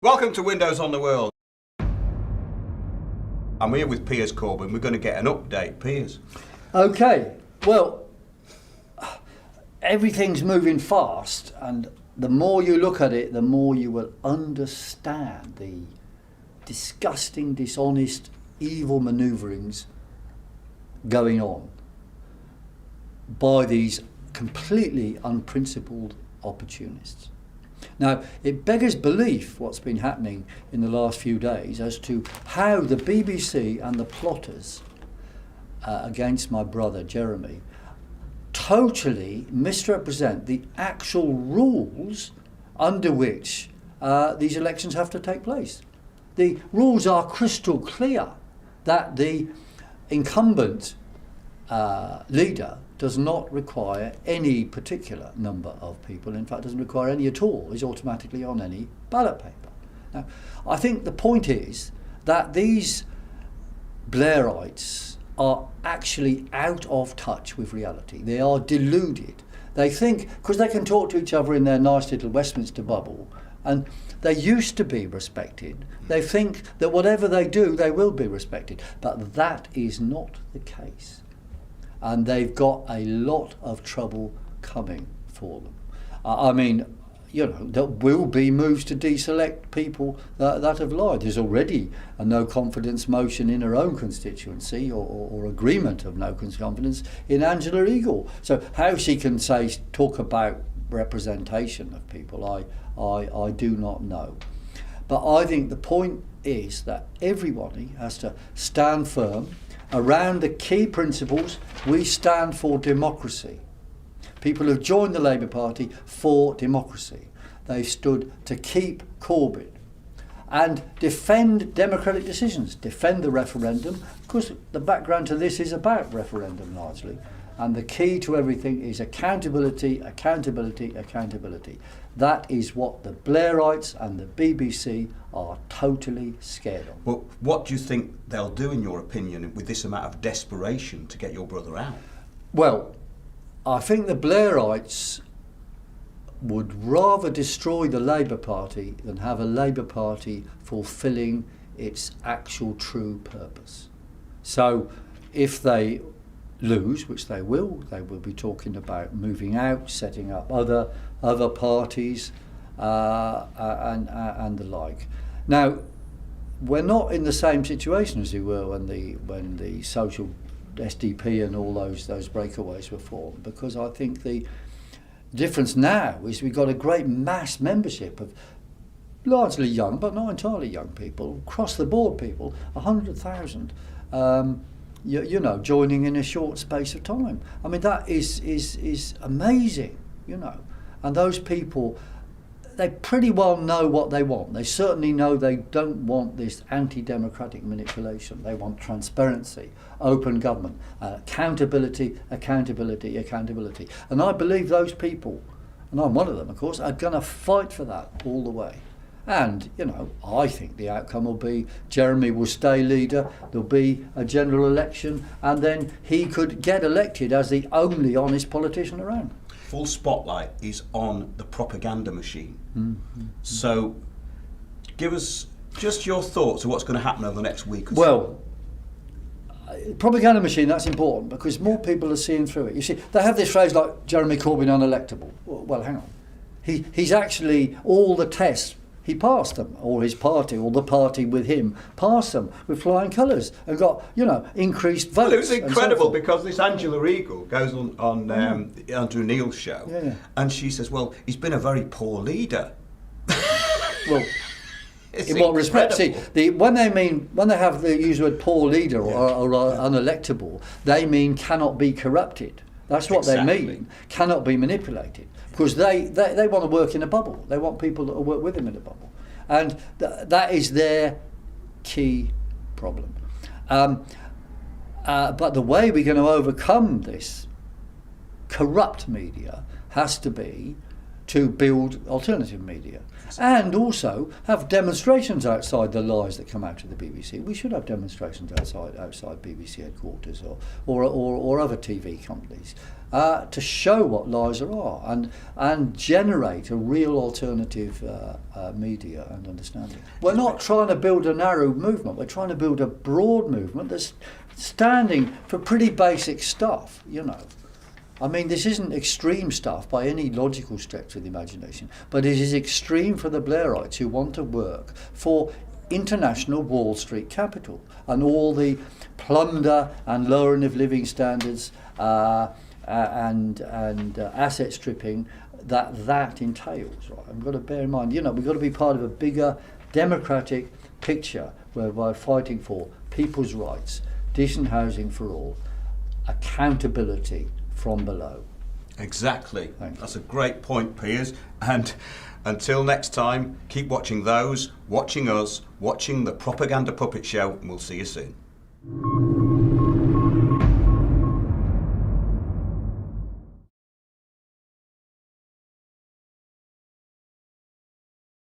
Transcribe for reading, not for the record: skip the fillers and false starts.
Welcome to Windows on the World. I'm here with Piers Corbyn. We're going to get an update. Piers. Okay, well, everything's moving fast, and the more you look at it, the more you will understand the disgusting, dishonest, evil manoeuvrings going on by these completely unprincipled opportunists. Now, it beggars belief what's been happening in the last few days as to how the BBC and the plotters against my brother Jeremy totally misrepresent the actual rules under which these elections have to take place. The rules are crystal clear that the incumbent leader does not require any particular number of people. In fact, doesn't require any at all. Is automatically on any ballot paper. Now, I think the point is that these Blairites are actually out of touch with reality. They are deluded. They think, because they can talk to each other in their nice little Westminster bubble, and they used to be respected, they think that whatever they do, they will be respected. But that is not the case. And they've got a lot of trouble coming for them. I mean, you know, there will be moves to deselect people that have lied. There's already a no confidence motion in her own constituency, or agreement of no confidence in Angela Eagle. So how she can talk about representation of people, I do not know. But I think the point is that everybody has to stand firm around the key principles. We stand for democracy. People have joined the Labour Party for democracy. They've stood to keep Corbyn and defend democratic decisions, defend the referendum, because the background to this is about referendum largely. And the key to everything is accountability, accountability, accountability. That is what the Blairites and the BBC are totally scared of. Well, what do you think they'll do, in your opinion, with this amount of desperation to get your brother out? Well, I think the Blairites would rather destroy the Labour Party than have a Labour Party fulfilling its actual true purpose. So if they lose, which they will be talking about moving out, setting up other parties and the like. Now, we're not in the same situation as we were when the social SDP and all those breakaways were formed, because I think the difference now is we've got a great mass membership of largely young, but not entirely young people, across the board people, 100,000. You know, joining in a short space of time. I mean, that is amazing, you know. And those people, they pretty well know what they want. They certainly know they don't want this anti-democratic manipulation. They want transparency, open government, accountability, accountability, accountability. And I believe those people, and I'm one of them, of course, are going to fight for that all the way. And, you know, I think the outcome will be Jeremy will stay leader, there'll be a general election, and then he could get elected as the only honest politician around. Full spotlight is on the propaganda machine. Mm-hmm. So give us just your thoughts of what's going to happen over the next week or so. Well, propaganda machine, that's important, because more people are seeing through it. You see, they have this phrase like Jeremy Corbyn unelectable. Well, hang on. He's actually, all the tests, he passed them, or his party, or the party with him, passed them with flying colours and got, you know, increased votes. Well, it was incredible because this Angela Eagle goes on Andrew Neil's show, and she says, well, he's been a very poor leader. Well, in what respect? See, when they have the use the word poor leader or unelectable, they mean cannot be corrupted. That's what they mean. Cannot be manipulated. Because they want to work in a bubble. They want people that will work with them in a bubble. And that is their key problem. But the way we're going to overcome this corrupt media has to be to build alternative media. And also have demonstrations outside the lies that come out of the BBC. We should have demonstrations outside BBC headquarters or other TV companies to show what lies there are and generate a real alternative media and understanding. We're not trying to build a narrow movement. We're trying to build a broad movement that's standing for pretty basic stuff, you know. I mean, this isn't extreme stuff by any logical stretch of the imagination, but it is extreme for the Blairites who want to work for international Wall Street capital and all the plunder and lowering of living standards and asset stripping that entails. Right? And we've got to bear in mind, you know, we've got to be part of a bigger democratic picture where we're fighting for people's rights, decent housing for all, accountability from below. Exactly. That's a great point, Piers. And until next time, keep watching those, watching us, watching the Propaganda Puppet Show, and we'll see you soon.